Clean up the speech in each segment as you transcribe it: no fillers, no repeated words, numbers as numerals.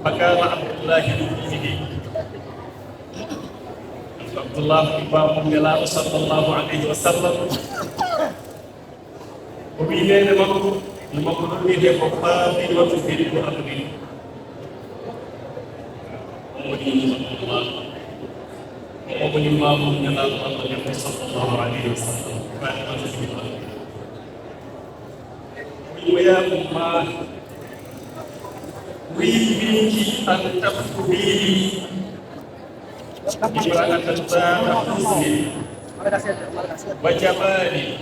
فكان عبد الله من دينه. عبد الله بن الله صلى الله عليه وسلم وبين مكة المكة من فاطمة وتفيد أمري ومن الله من الله صلى الله عليه وسلم ويا أمة ويبيك أن تكتبي إبراهيم ذات حسن وجمال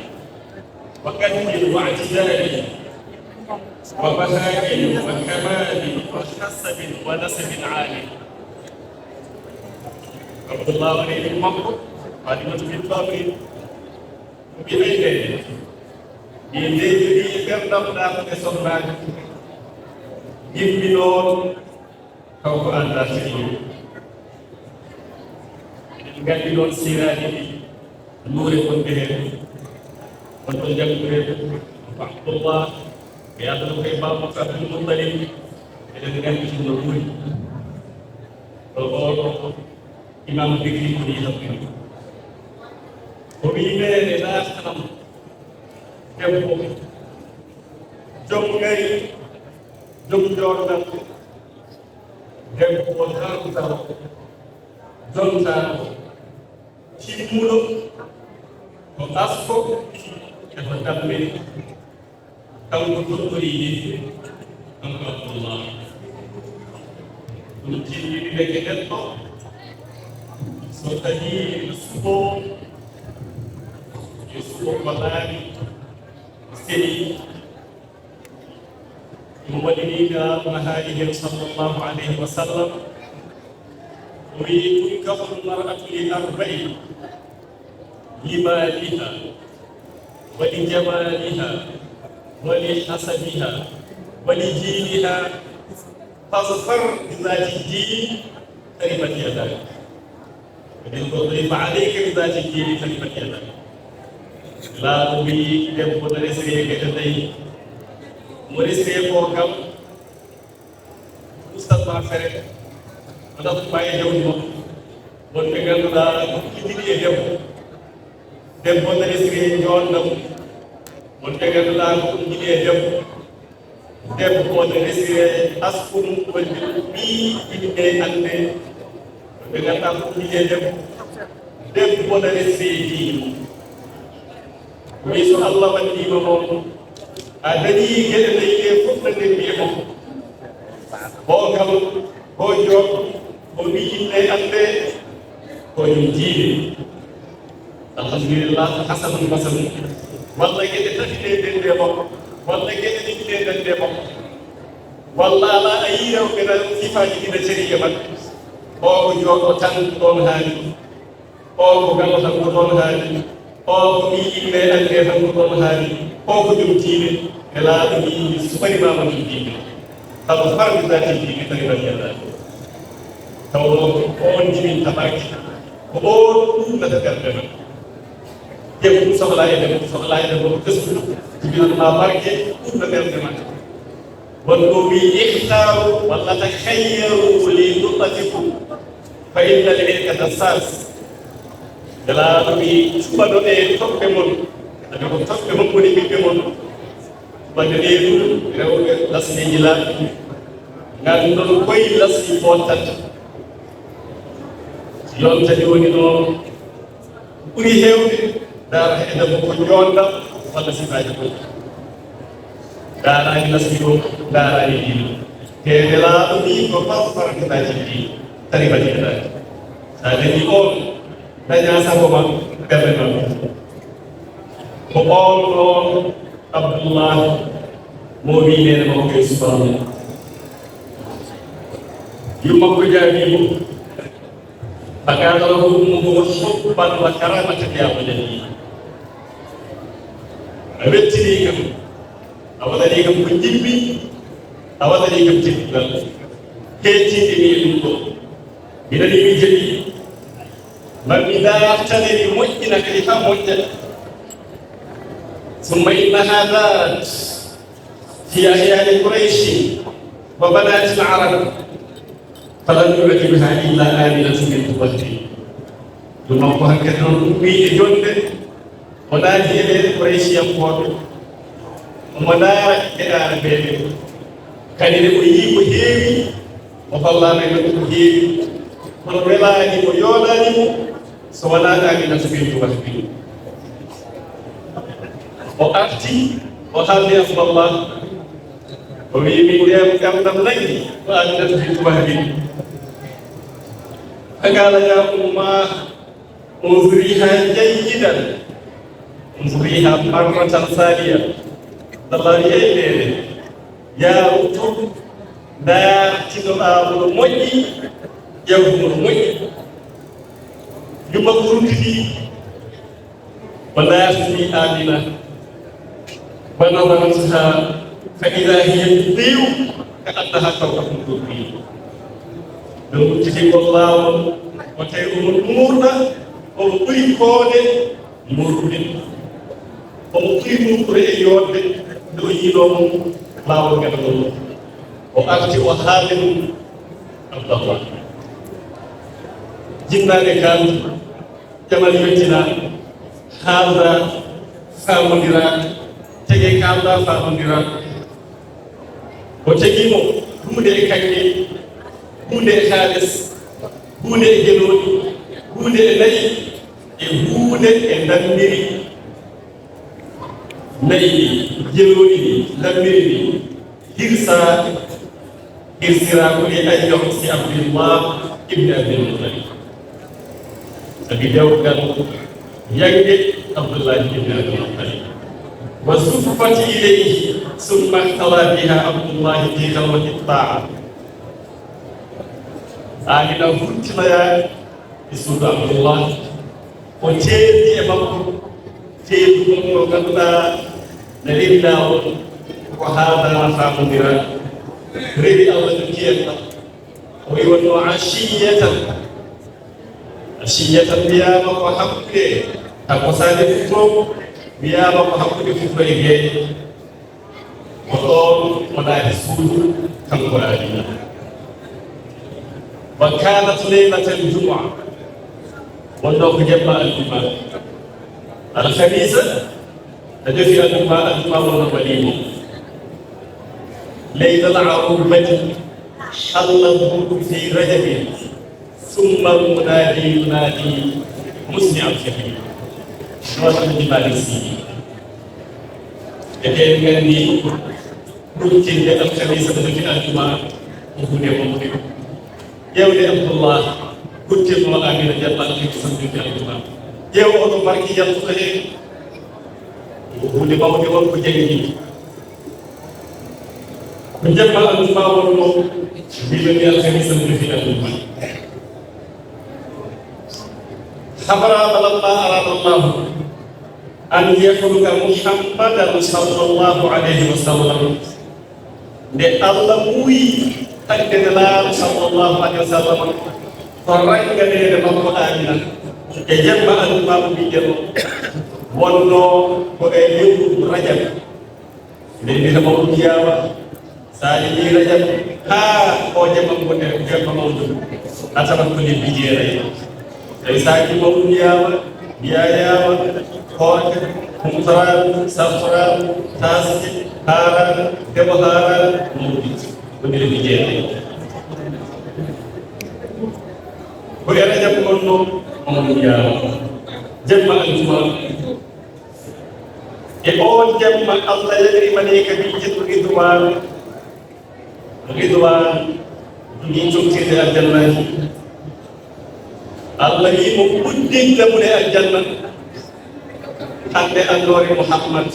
وقدر واعتدال وبهاء وكمال وحسب ونسب عالي. عبد الله بن المقر فاطمة بنت بابي وبأيديه يلي كم دام كسرنا يبنون كوكو أنداسيو يبنون سيراني نور كنتهم كنتم جنبهم عبد الله يأتون كيما مكتب المطلب إلى جنب النور الغور إمام بكري من يلقي وبينه لا خنم جنبه جنبه jom jordan debbo on harkutaro jontano timmuɗo ko asko eto dambe kanko toɗɗori yiɗi kanko abdullah ɗum timmiɗi leke neɗɗo so tawi suɓo yo suɓo ko laaɓi seni ووليك مهاجر صلى الله عليه وسلم وتنكح المرأة لأربع: لمالها ولجمالها ولحسبها ولدينها فاظفر بذات الدين تربت يداك وإن تضرب عليك بذات الدين تربت يداك لا تبي يبقى رزقك كدين morisee ko kam ustadma fere wala ko baye jawdi mo won be ganduda ko kididi e debbo na resire jondam won be ganduda ko kididi e debbo na resire askum won bi inde ande be ganduda ko kididi e debbo na resire di wi so Allah wandi mo adani gele leyde fof nande mbiye mo o kam o joom o wi yimɓe ande ko ɗum diine alhamdulillah hasanum basanum walla gueɗe tati ɗe dende makko walla gueɗe ɗiɗi ɗe dende makko walla ala a yiirew ɓena sifaji ɗiɗa sériye maɓɓe o ko jooɗo tan ɗon haali o ko galo tan ko ɗon haali o ko wi yimɓe ande tan ko ɗon haali o ko ɗum diine e laaɗo wi suɓarimama ɗum diine taw farde zati diine taribat yallade taw on jimin tabaki ko on ɗumnata garde men debbo sohla e debbo sohla e debbo gëstu jibinatma barke ɗumna ɓerde ma wonɗo wi ihtaru walla takhayyaru li nuɓatikum fa inna l ilkata sas e laaɗo wi cuɓaɗo e toɓɓe mon ade ko toɓɓe mon woni ɓiɓɓe mon bande reedu rewɓe lasniji laaɓi ngannduɗon koye lasni fottata yontani woni ɗo ɓuri heewde daara e debbo ko jondam walla sifaji ko daaraani lasni ɗo daaraani diino te laaɗo ni ko faf farakataji ɗi taribatieɗaji sa dañi on daña sago ma ɓerde ma ko on ɗon Abdullah mo wi nene makko e subhanahu yummakko jaabiimo fakana lahu ummuhu hubban wa karamatan ya waladi a wettini kam a waɗani kam ko jibbi a waɗani kam teddugal hettinde mi ɗum ɗo minani mi jaɓi mammi dartaneni moƴƴina kadi fa moƴƴa ثم إنها ذات في أحيان قريش وبنات العرب falan yu'jibuha illa aminatun min tuwati ɗum noon ko hankkadi noon ɗummi e jonde wona jeeɗede Quraysiyankoɓe omo ndaara e arabeɓe kadi ne o yii ko heewi o hollama e ɗum ko heewi kono welani o yoolani so wona aminata bintu wahbi o arti o haalni asmallah o wi min ndem gandam naggi ko aminata bintu wahbi فقال يا أمه انظريها جيدا انظريها مرة ثانية الله يعيني يا رب لا تدعى المؤمن يوم المؤمن يمكن فيه ولا يسمي آمنة ونظرتها فإذا هي تضيء كأنها كوكب دري ɗum tigi laawol o tawi omo muurɗa omo ɓuri koode murɗe omo ɓuri murɗude e yootde nde o yiiɗomo laawol gaɗagol o arti o haalde ɗum Abdallah jinnaɓe kaldu jamal yettina haalda famodira tege kalda famodira o tegimo hunde e kanke hunde e haalis hunde e geloɗi hunde e nayi e hunde e dammiri nayi ɗi geloɗi ɗi dammiri ɗi hirsira ko e ayyoh si Abdullah ibne Abdul Muttalib sabi dewgal yange Abdullah ibne Abdul Muttalib wa suffati ilayhi summa ihtala biha Abdullah fi khalwati ta'a Amina hurtinaya e suudu Abdullah o teedi e makko teedu ɗum no ganduɗa ne rewi laawol ko haaldana famodira rewi Allah no kiyatɗa o wi wonno ashiyatan wiyama ko hakkude takosade futto wiyama ko hakkude futto e geeƴe ko ɗon o naati suudu kanko Amina وكانت ليلة الجمعة والنوم جمع الجمعة الخميس تجفي الجمعة والوليمة ليلة العروبة حل الظهر في رجب ثم المنادي ينادي مسمع الكبير شرط الجمال السيدي لكن غني ممكن الخميس تجفي الجمعة وهو yewde Abdullah guttirno Amina jabal ki sandude Abdullah yew oɗo barki yaltuɗo heen hunde mawde won ko jagi ko jabal Abdullah wonno mbiɓeni alhamisa mbiɗo fi Abdullah habara lamma arada Allah an yahluka Muhammadan sallallahu alayhi wa sallam nde Allah muuyi tagdene sallallahu alaihi wasallam ko ranganede makko Amina e jemma almamu mbiƴeno wonno ko e lewru Rajab nde mbiyata mawɗum yawa sa yi Rajab ha o jemma gonne jemma mawɗum a tawat ko lebbi jeeɗayi tawi saki mawɗum yawa mbiya yawa hoorde humtoraɗo saftoraɗo tasde haaraɗo debo haaraɗo mawɗum ko lebbi jeeɗayi ko e Rajab gonno mawɗum yawa jemma aljuma e on jemma Allah yagri malika bi jiddu ridwan ni jogtirde aljannaji Allah yimo uddinde mune aljanna hande andore Muhammad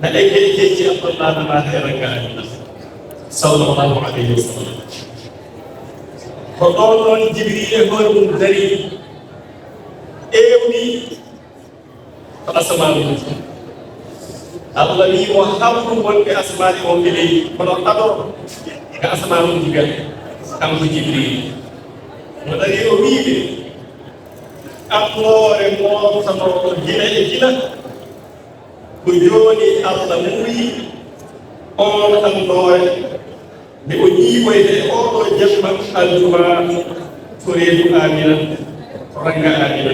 na ekeji Abdullah na mahiranga sallallahu alaihi wasallam ko ɗon Jibril e hoore mum dari ewni ko asmanu Allah wimo hamdu wonɓe asmani on ɓe leydi kono adoro ka asmanu jigal kanko Jibril mo dari o wiɓe amnoore mootanoɗo gila e gila ko joni Allah muuyi on amnoore nde o ñiiɓoyde e oɗo jamma aljuma to reedu amina to ranga amina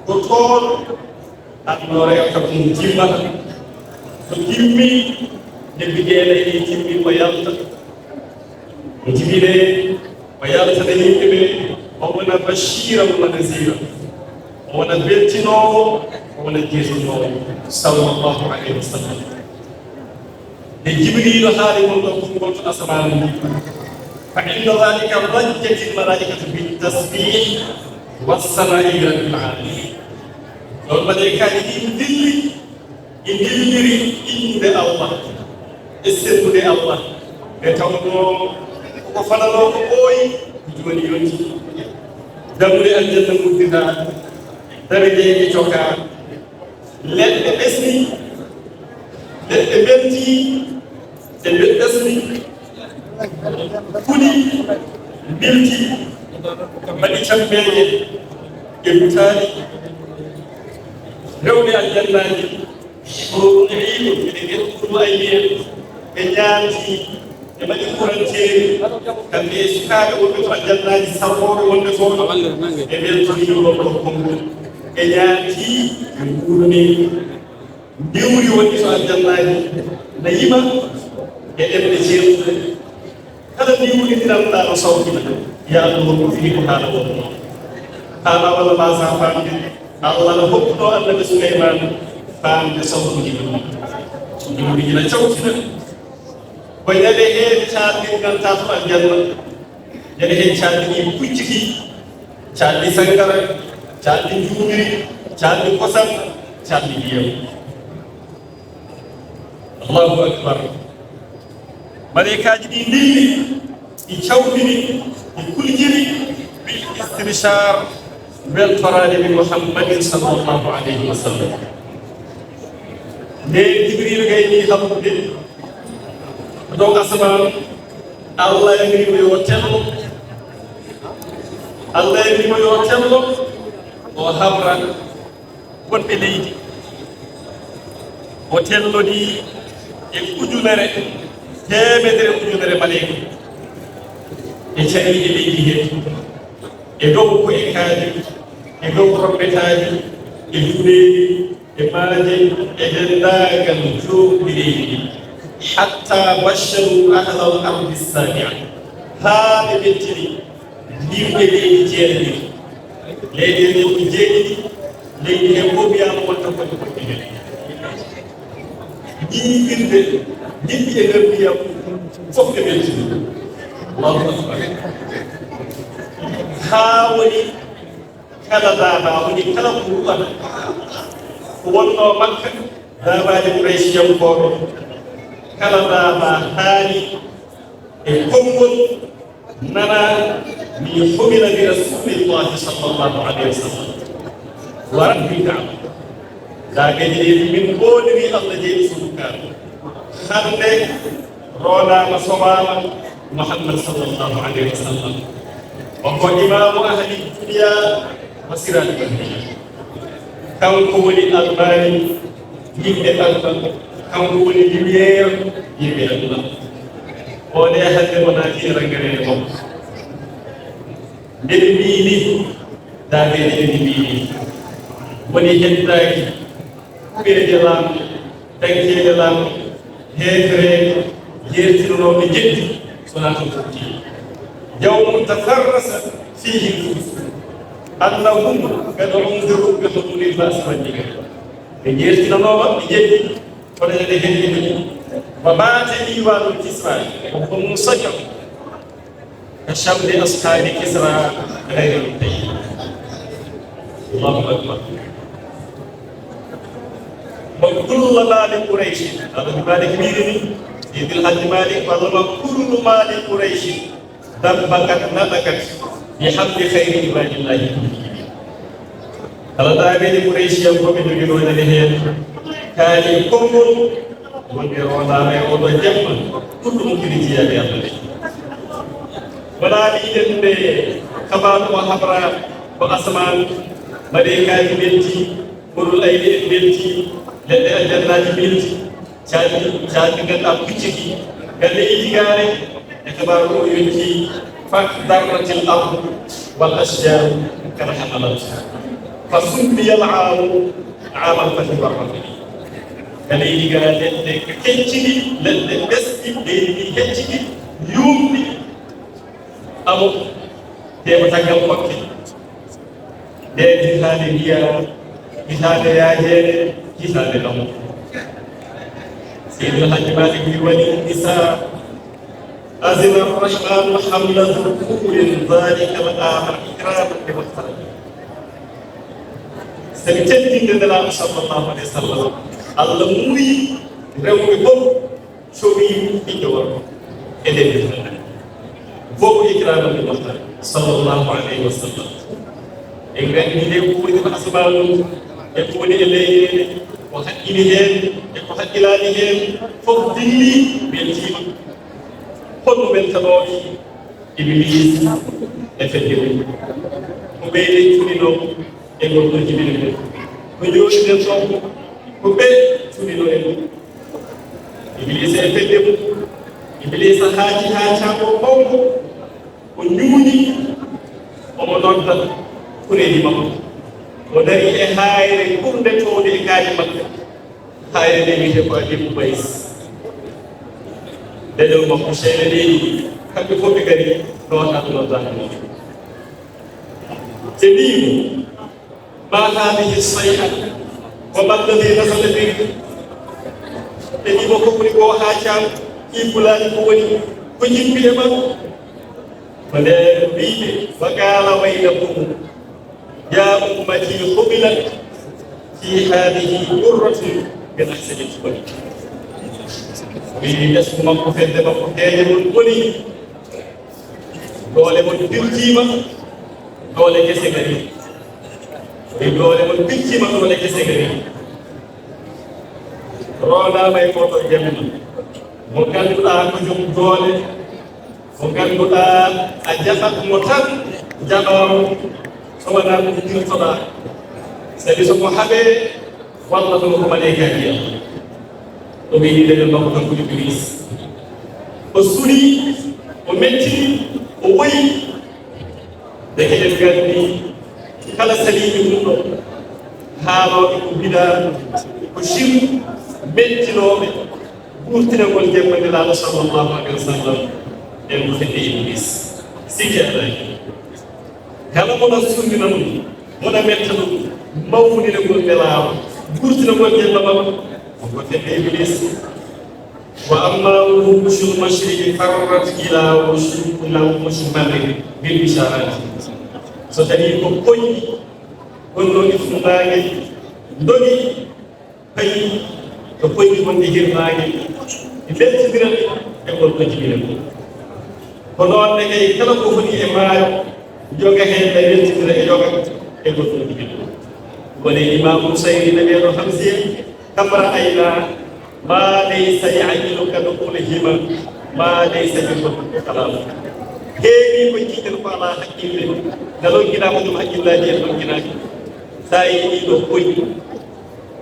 to toon annore kam timmata so timmi lebbi jeenayi ɗi timmi o yalta o jibine o yaltata yimɓe ɓe o wona bashira wa nasira o wona beltinowo o wona jeesinowo sallllahu alayhi wa sallam nde jibril haali mon ɗo kongol to asmanu ndi fa inda dhalika rajjati lmalaikatu bitasbih wassanai rabbil alamin ɗon malaikaji ɗi dilli e dilliri innde allah e sellude allah nde tawno ko fanano ko ɓooyi joni yonti dammude aljanna muddida darajeji coka leɗɗe ɓesni leɗɗe belti e ɓesni fuli bilti mbaɗi cambeje e butaali rewɓe aljannaji ko ɗiɗo ɓeɗe gettuɗo ayniyen ɓe ñaati ɓe mbaɗi kuranteeri kamɓe e sukaaɓe wonɓe to aljannaji sarmoɓe wonɓe toon ɓe beltoniyolol ɗo konngol ɓe ñaati ɓe nguurni ndiwri wonɗi to aljannaji na yima e ɗemɗe ceertuɗe kala ndiwri ɗinanɗa no sawtina ya allah ko fini ko haala wonno haala walla mbasa famde allah no hokkuɗo annabi souleymane famde sawtuji ɗum ndiwri ina cawtina ko ñande heen calɗingal ta to aljanna ñande heen calɗini pucciti calɗi sangara calɗi juumiri calɗi kosam calɗi ndiyam allahu akbar malaikaji ɗi ndilli ɗi cawtini ɗi kuljiri bil istirchar weltorade min muhammadin sallllahu alayhi wa sallam nde jibril gayni hamdude dow asman allah yamrimo yo tello allah yamrimo yo tello o habra wonɓe leydi o tellodi e ujunere temedere ujunere maleyka e cari e leydi hen e dow koye kaaji e dow rombetaji e juuɗeji e maaje e dendagal jooɗi leydi ɗi hatta basharu ahla al ardi sabia haa ɓe ɓettini ndiwɓe leydi jeeɗiɗi leydi hen ko jeeɗiɗi leydi hen fof wiyama wonta koɗe koɗɗi hen yiiɓirde yimɓe e nder ndiyam fof ɓe ɓettini allahu akbar haa woni kala daaba woni kala ko ruɓata ko wonno makka daabaji Quraysiyankoɓe kala daaba haali e konngol nana mi humila bi rasulillahi sallllahu alayhi wa sallam wa rabbil kaaba daagaji ɗi min ɓooniri allah jeeɗi sudukaaro hande roonama soɓama muhammad sallllahu alayhi wa sallam wonko imamu ahli dunia wa sirati bahriya kanko woni albani yimɓe allah kanko woni lumiére yimɓe allah one hande wona tiranganede makko ndeɓe mbini daageje ɗe mbini woni heddaki kuɓeje laamu dankeje laamu heefereje yertinonoɓe jeddi sona to futti yawmu tafarrasa fihi lfus annahum kad undiru bi huduril bas wadiga ɓe jertinonoɓa ɓe jeddi kono ede heddiɓe wa bata iwanul kisra ko musajar ka shamli ashabi kisra gayre mutayi allahu akbar wa kullu mali quraish hada bi malik birini idil hajj malik wa kullu mali quraish dabbakat nabakat bi hamdi khayri ibadillahi kala daaɓeɗe quraish yankoɓe joguinoɗene hen kaali konngol wonde ronama e oɗo jamma ɗuɗɗum kiri jiyaɓe allah ɓe wona mbiɗen nde kabaru o habra ko asman malaikaji belti ɓurul ayni en belti leɗɗe aljannaji belti caɗi ganduɗa pucciki galle idigare اعتباره ينجي فذرت الارض والاشجار كما حملتها فسمي العام عام الفتح والرفع كلي قال لك كنتي لن بس دي كنتي يومي أمو دي بتاعك وقت دي كتاب هي كتاب يا جل كتاب الأمو سيد الحاج مالك ولي النساء أذن الرحمن حمل ذكور ذلك مقام إكرام بمختلف سنتين من الله صلى الله عليه وسلم Allah muy rewɓe fof sowi ɓiɗɗo worko e nder deftere fof ikrama bil muhtar sallallahu alayhi wa sallam en gandi nde ko woni ko asbabu e ko woni e leyɗele ko haqqini hen e ko haqqilani hen fof dilli weltima holno weltanoɓe iblis e fedde mum ko ɓeyde cuɗino e ngol ko jibine men ko jooɗiɗen ɗon ko ɓe cuɗino en iblisa e fedde mum iblisa haaji ha cako mawko o ñuuñi omo nodda kureji makko o dari e hayre ɓurde towde e kaaji makko hayre nde wiyete ko adimu bays deɗel makko seeɗe ɗeɗi kamɓe fof ɓe gari nota ɗo noddano te mbimo ma hadihi sayha وما الذي نزل به تجيب كوني كو حاجام كي فلان كوني كني بيما فلا بيبي فقال ويلكم يا أمتي قبلت في هذه مرة من أحسن الكوني بيسكم مكفر مكفر الكوني دولة من تلتيما دولة كسكري doole mon piccima doole kese gari roonama e koto jamma mo ganduɗa ko jom doole mo ganduɗa a jaɓat mo tan jaɓaro so wona ko dirtoɗa sabi somo haaɓe walla tono ko maleykaji o ɓeydi leɗel makko tan ko iblis o suri o mettini o woyi de keɗen gandi kala salimi ɗum ɗo haaloɓe ko bida ko shir mettinoɓe ɓurtinagol jemmandiraɗo sallllahu alayhi wa sallam en ko fedde iblis sikki aɗani kala mona sundina ɗum mona metta ɗum mawninagol nelawo ɓurtinagol jemma makko ko fedde iblis wa amma wurushul mashriqi farrat ila wurushil maghrib bil isharati so tawi ko koñi gonnoɗi funnague dogi payi ko koñi wonde hirnague e beltodiral e ngol ko jibina ɗum ko noonne kay kala ko woni e maayo joga hen ɗa weltidira e joga e ngol ko jibina ɗum woni imamu sayri naɓeɗo hamsiya kamra ayna ma laysa yaqiluka dukhul hima ma laysa bi kalam heewi ko jiiɗen ko ala haqqille nde logginama ɗum haqqillaji en logginaki sa yi ɗiɗo koyi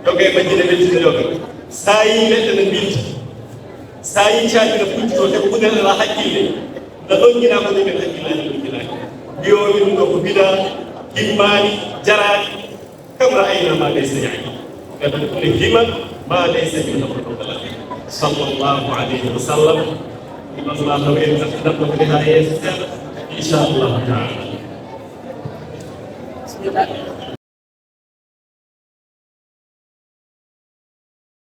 joga e majjine weltide joga sa yi leɗɗe no mbilta sa yi caaɗi no puccito te ko ɓuden ala haqqille nde logginama ɗum en haqqillaji logginaki mbiyomi ɗum ɗo ko bida himmani jarani kam ra'ayna ma laysa yani kadi kuli hima ma laysa min qawla sallallahu alayhi wa sallam الله وين تقدم بها إن شاء الله تعالى.